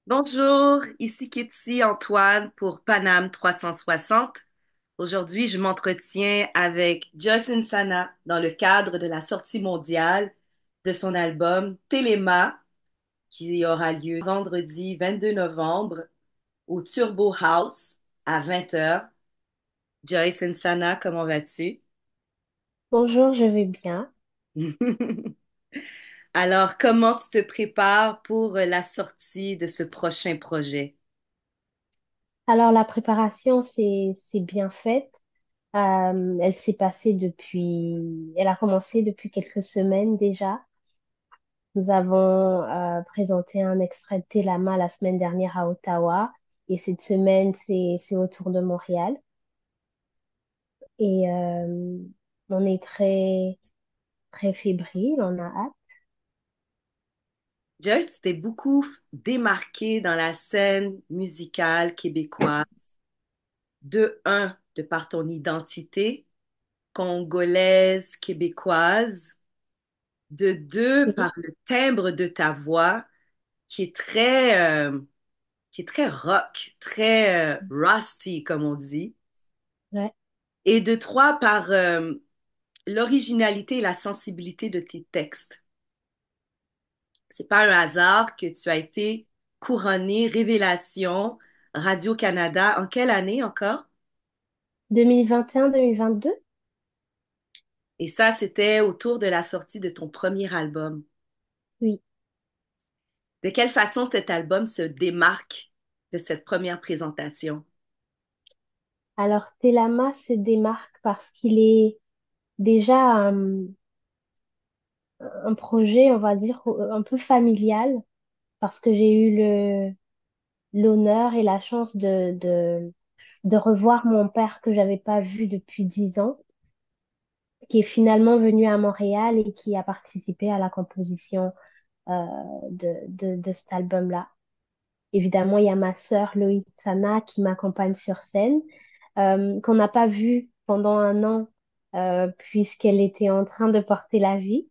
Bonjour, ici Kitty Antoine pour Paname 360. Aujourd'hui, je m'entretiens avec Joyce Sana dans le cadre de la sortie mondiale de son album Téléma qui aura lieu vendredi 22 novembre au Turbo House à 20 heures. Joyce Sana, comment vas-tu? Bonjour, je vais bien. Alors, comment tu te prépares pour la sortie de ce prochain projet? Alors, la préparation, c'est bien faite. Elle s'est passée elle a commencé depuis quelques semaines déjà. Nous avons présenté un extrait de Télama la semaine dernière à Ottawa et cette semaine, c'est au tour de Montréal. Et on est très fébrile, on a hâte. Joyce, tu t'es beaucoup démarqué dans la scène musicale québécoise. De un, de par ton identité congolaise, québécoise. De deux, Oui, par le timbre de ta voix qui est très rock, très rusty, comme on dit. ouais. Et de trois, par l'originalité et la sensibilité de tes textes. C'est pas un hasard que tu as été couronné Révélation Radio-Canada en quelle année encore? 2021-2022? Et ça, c'était autour de la sortie de ton premier album. Oui. De quelle façon cet album se démarque de cette première présentation? Alors, Télama se démarque parce qu'il est déjà un projet, on va dire, un peu familial, parce que j'ai eu l'honneur et la chance de revoir mon père que j'avais pas vu depuis 10 ans, qui est finalement venu à Montréal et qui a participé à la composition de cet album-là. Évidemment, il y a ma sœur Loïc Sana qui m'accompagne sur scène, qu'on n'a pas vue pendant un an puisqu'elle était en train de porter la vie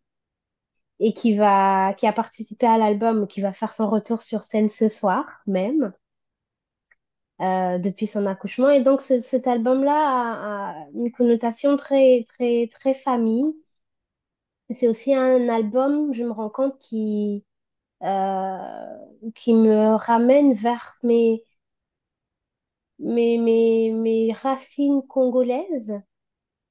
et qui a participé à l'album, qui va faire son retour sur scène ce soir même, depuis son accouchement. Et donc, cet album-là a une connotation très famille. C'est aussi un album, je me rends compte, qui me ramène vers mes racines congolaises,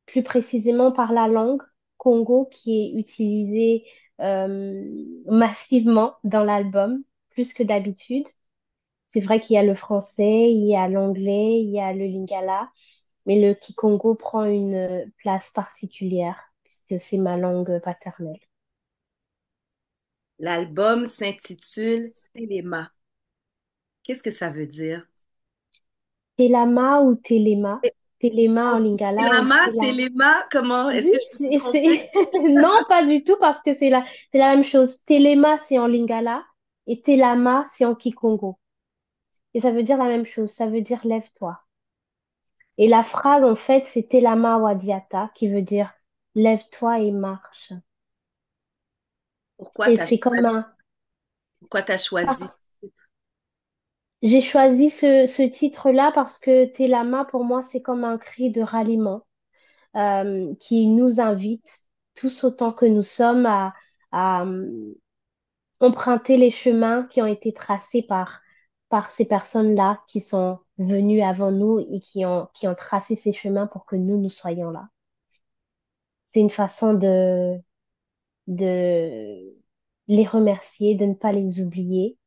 plus précisément par la langue Congo qui est utilisée massivement dans l'album, plus que d'habitude. C'est vrai qu'il y a le français, il y a l'anglais, il y a le lingala, mais le kikongo prend une place particulière puisque c'est ma langue paternelle. L'album s'intitule Téléma. Qu'est-ce que ça veut dire? Telama ou telema? Telema On en dit lingala ou Téléma, tela. Téléma, comment? Est-ce Oui, que je me suis trompée? non, pas du tout parce que c'est la même chose. Telema, c'est en lingala et telama, c'est en kikongo. Et ça veut dire la même chose, ça veut dire lève-toi. Et la phrase, en fait, c'est telama wadiata qui veut dire lève-toi et marche. Pourquoi Et t'as c'est comme choisi, un... pourquoi t'as choisi? J'ai choisi ce titre-là parce que Telama, pour moi, c'est comme un cri de ralliement qui nous invite, tous autant que nous sommes, à emprunter les chemins qui ont été tracés par ces personnes-là qui sont venues avant nous et qui ont tracé ces chemins pour que nous soyons là. C'est une façon de les remercier, de ne pas les oublier,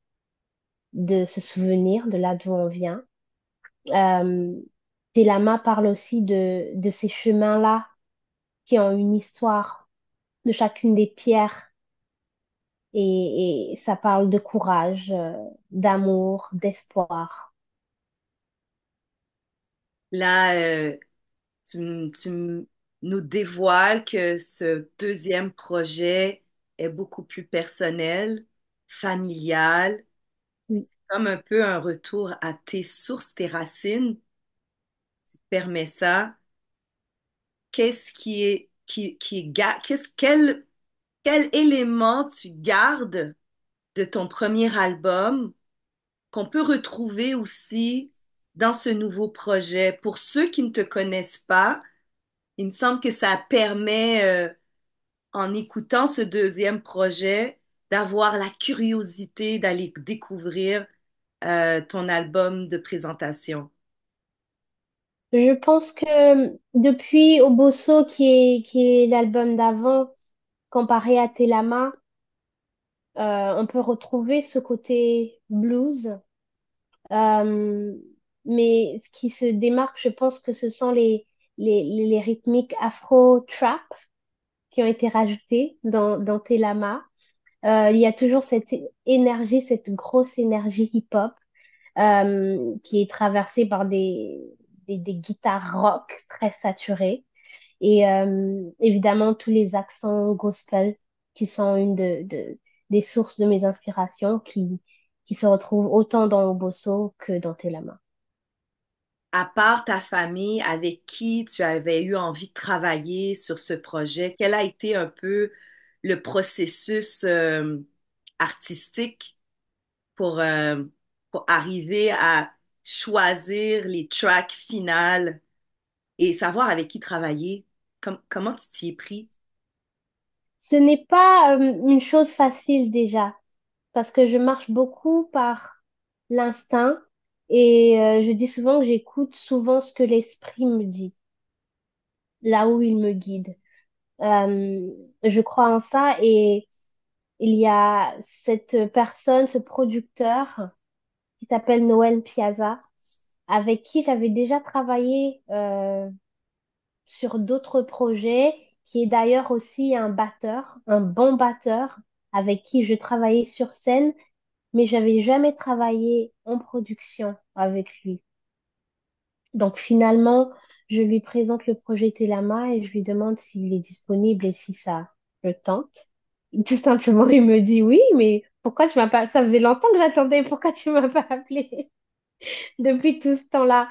de se souvenir de là d'où on vient. Euh, Telama parle aussi de ces chemins-là qui ont une histoire, de chacune des pierres, et ça parle de courage, d'amour, d'espoir. Là, tu nous dévoiles que ce deuxième projet est beaucoup plus personnel, familial. Oui. C'est comme un peu un retour à tes sources, tes racines. Tu te permets ça. Qu'est-ce quel élément tu gardes de ton premier album qu'on peut retrouver aussi dans ce nouveau projet. Pour ceux qui ne te connaissent pas, il me semble que ça permet, en écoutant ce deuxième projet, d'avoir la curiosité d'aller découvrir ton album de présentation. Je pense que depuis Obosso, qui est l'album d'avant, comparé à Telama, on peut retrouver ce côté blues. Euh, mais ce qui se démarque, je pense que ce sont les rythmiques afro-trap qui ont été rajoutées dans Telama. Il y a toujours cette énergie, cette grosse énergie hip-hop qui est traversée par des guitares rock très saturées. Et évidemment, tous les accents gospel qui sont des sources de mes inspirations qui se retrouvent autant dans Obosso que dans Telama. À part ta famille, avec qui tu avais eu envie de travailler sur ce projet, quel a été un peu le processus artistique pour pour arriver à choisir les tracks finales et savoir avec qui travailler? Comment tu t'y es pris? Ce n'est pas une chose facile déjà, parce que je marche beaucoup par l'instinct et je dis souvent que j'écoute souvent ce que l'esprit me dit, là où il me guide. Euh, je crois en ça et il y a cette personne, ce producteur qui s'appelle Noël Piazza, avec qui j'avais déjà travaillé sur d'autres projets, qui est d'ailleurs aussi un batteur, un bon batteur, avec qui je travaillais sur scène, mais j'avais jamais travaillé en production avec lui. Donc finalement, je lui présente le projet Télama et je lui demande s'il est disponible et si ça le tente. Tout simplement, il me dit oui, mais pourquoi tu m'as pas... Ça faisait longtemps que j'attendais, pourquoi tu m'as pas appelé depuis tout ce temps-là?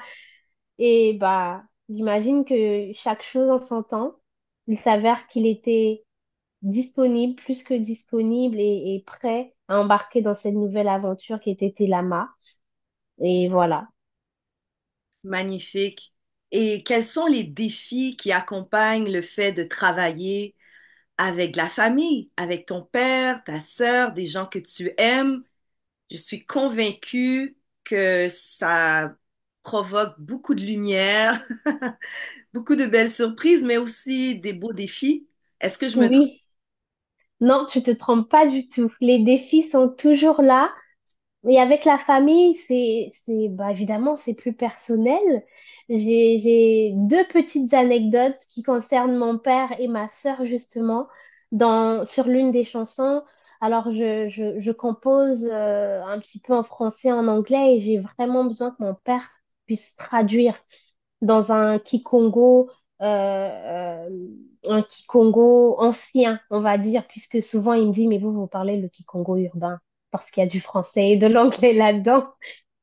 Et bah, j'imagine que chaque chose en son temps, il s'avère qu'il était disponible, plus que disponible et prêt à embarquer dans cette nouvelle aventure qui était Télama. Et voilà. Magnifique. Et quels sont les défis qui accompagnent le fait de travailler avec la famille, avec ton père, ta sœur, des gens que tu aimes? Je suis convaincue que ça provoque beaucoup de lumière, beaucoup de belles surprises, mais aussi des beaux défis. Est-ce que je me trompe? Oui, non, tu te trompes pas du tout. Les défis sont toujours là. Et avec la famille, bah, évidemment, c'est plus personnel. J'ai deux petites anecdotes qui concernent mon père et ma sœur, justement, sur l'une des chansons. Alors, je compose un petit peu en français, en anglais, et j'ai vraiment besoin que mon père puisse traduire dans un Kikongo ancien, on va dire, puisque souvent il me dit, mais vous parlez le Kikongo urbain, parce qu'il y a du français et de l'anglais là-dedans.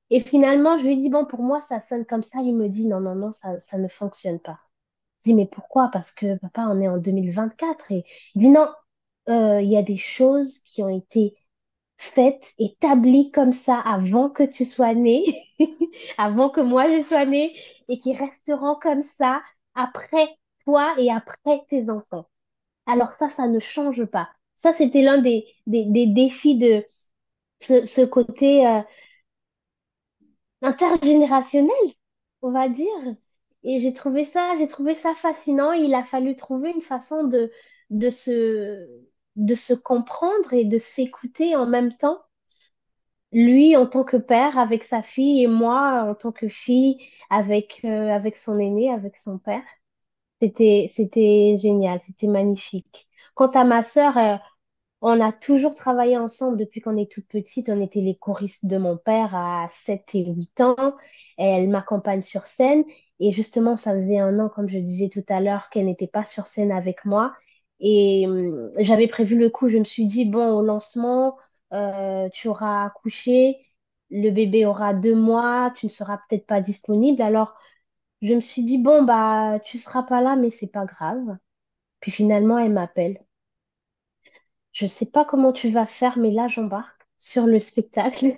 Et finalement, je lui dis, bon, pour moi, ça sonne comme ça. Il me dit, non, non, non, ça ne fonctionne pas. Je dis, mais pourquoi? Parce que, papa, on est en 2024. Et il dit, non, il y a des choses qui ont été faites, établies comme ça avant que tu sois né, avant que moi je sois née, et qui resteront comme ça après toi et après tes enfants. Alors ça ne change pas. Ça, c'était l'un des défis de ce côté intergénérationnel, on va dire. Et j'ai trouvé ça fascinant. Il a fallu trouver une façon de se, de se comprendre et de s'écouter en même temps. Lui en tant que père avec sa fille et moi en tant que fille avec son aîné, avec son père. C'était génial, c'était magnifique. Quant à ma sœur, on a toujours travaillé ensemble depuis qu'on est toute petite. On était les choristes de mon père à 7 et 8 ans. Elle m'accompagne sur scène. Et justement, ça faisait un an, comme je disais tout à l'heure, qu'elle n'était pas sur scène avec moi. Et j'avais prévu le coup. Je me suis dit, bon, au lancement, tu auras accouché, le bébé aura 2 mois, tu ne seras peut-être pas disponible. Alors, je me suis dit, bon, bah, tu seras pas là, mais c'est pas grave. Puis finalement, elle m'appelle. Je sais pas comment tu vas faire, mais là, j'embarque sur le spectacle.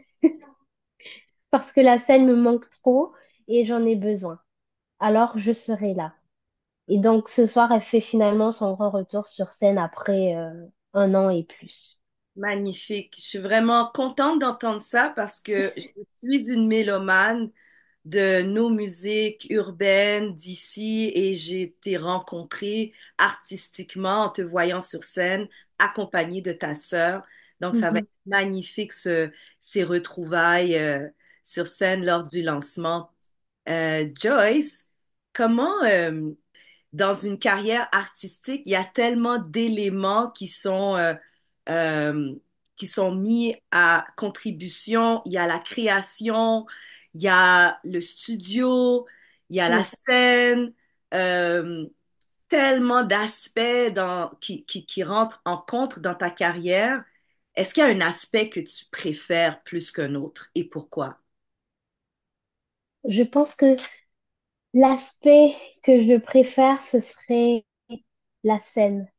parce que la scène me manque trop et j'en ai besoin. Alors, je serai là. Et donc, ce soir, elle fait finalement son grand retour sur scène après 1 an et plus. Magnifique. Je suis vraiment contente d'entendre ça parce que je suis une mélomane de nos musiques urbaines d'ici et j'ai été rencontrée artistiquement en te voyant sur scène, accompagnée de ta sœur. Donc, ça va Mhm. être magnifique ces retrouvailles sur scène lors du lancement. Joyce, comment, dans une carrière artistique, il y a tellement d'éléments euh, qui sont mis à contribution. Il y a la création, il y a le studio, il y a la Oui. scène, euh, tellement d'aspects qui rentrent en compte dans ta carrière. Est-ce qu'il y a un aspect que tu préfères plus qu'un autre et pourquoi? Je pense que l'aspect que je préfère, ce serait la scène.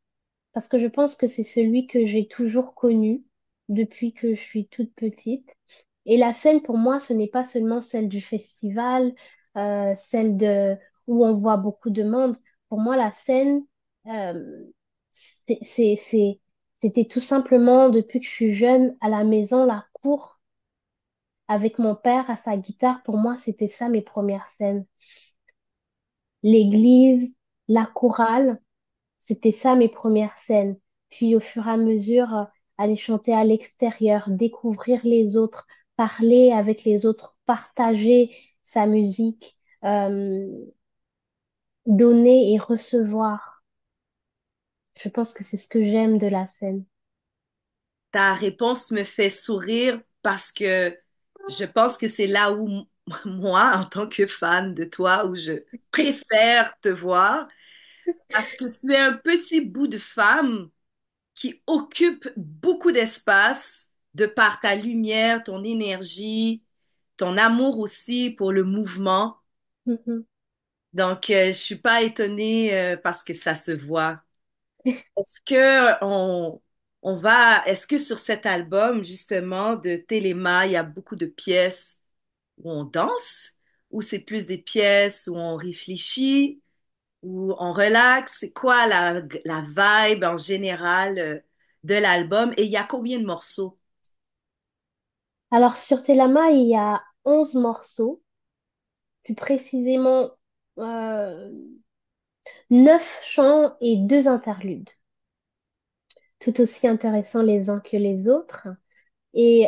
Parce que je pense que c'est celui que j'ai toujours connu depuis que je suis toute petite. Et la scène, pour moi, ce n'est pas seulement celle du festival, celle où on voit beaucoup de monde. Pour moi, la scène, euh, c'était tout simplement, depuis que je suis jeune, à la maison, la cour, avec mon père à sa guitare. Pour moi, c'était ça mes premières scènes. L'église, la chorale. C'était ça mes premières scènes. Puis au fur et à mesure, aller chanter à l'extérieur, découvrir les autres, parler avec les autres, partager sa musique, donner et recevoir. Je pense que c'est ce que j'aime de la scène. Ta réponse me fait sourire parce que je pense que c'est là où moi, en tant que fan de toi, où je préfère te voir, parce que tu es un petit bout de femme qui occupe beaucoup d'espace de par ta lumière, ton énergie, ton amour aussi pour le mouvement. Mhm. Donc, je suis pas étonnée parce que ça se voit. Est-ce que est-ce que sur cet album, justement, de Téléma, il y a beaucoup de pièces où on danse, ou c'est plus des pièces où on réfléchit, où on relaxe? C'est quoi la vibe en général de l'album? Et il y a combien de morceaux? Alors sur Telama, il y a 11 morceaux, plus précisément euh, 9 chants et 2 interludes, tout aussi intéressants les uns que les autres. Et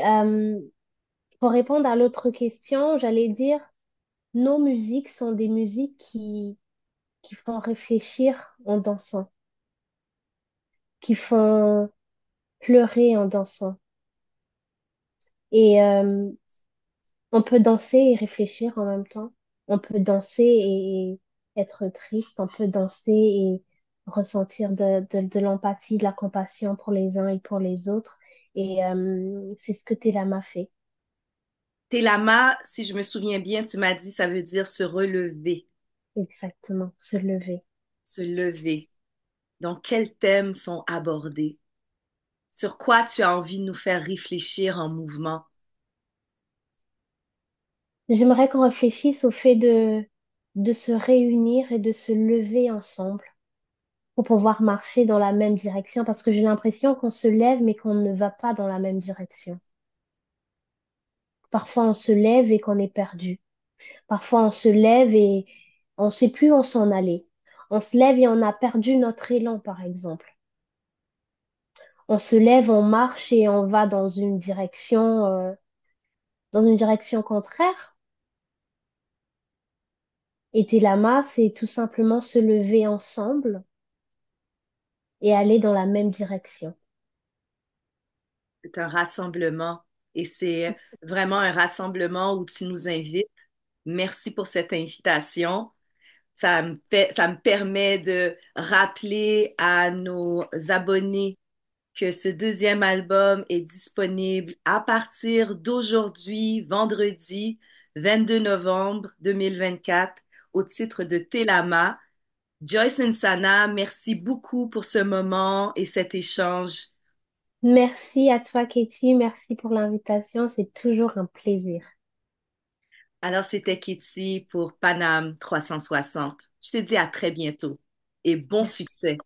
pour répondre à l'autre question, j'allais dire, nos musiques sont des musiques qui font réfléchir en dansant, qui font pleurer en dansant. Et on peut danser et réfléchir en même temps. On peut danser et être triste. On peut danser et ressentir de l'empathie, de la compassion pour les uns et pour les autres. Et c'est ce que Télama fait, Télama, si je me souviens bien, tu m'as dit ça veut dire se relever, exactement, se lever. se lever. Donc, quels thèmes sont abordés? Sur quoi tu as envie de nous faire réfléchir en mouvement? J'aimerais qu'on réfléchisse au fait de se réunir et de se lever ensemble pour pouvoir marcher dans la même direction parce que j'ai l'impression qu'on se lève mais qu'on ne va pas dans la même direction. Parfois on se lève et qu'on est perdu. Parfois on se lève et on ne sait plus où s'en aller. On se lève et on a perdu notre élan, par exemple. On se lève, on marche et on va dans une direction contraire. Et Télama, c'est tout simplement se lever ensemble et aller dans la même direction. C'est un rassemblement et c'est vraiment un rassemblement où tu nous invites. Merci pour cette invitation. Ça me permet de rappeler à nos abonnés que ce deuxième album est disponible à partir d'aujourd'hui, vendredi 22 novembre 2024, au titre de Télama. Joyce Nsana, merci beaucoup pour ce moment et cet échange. Merci à toi, Katie. Merci pour l'invitation. C'est toujours un plaisir. Alors, c'était Kitty pour Paname 360. Je te dis à très bientôt et bon succès.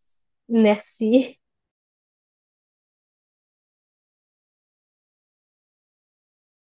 Merci.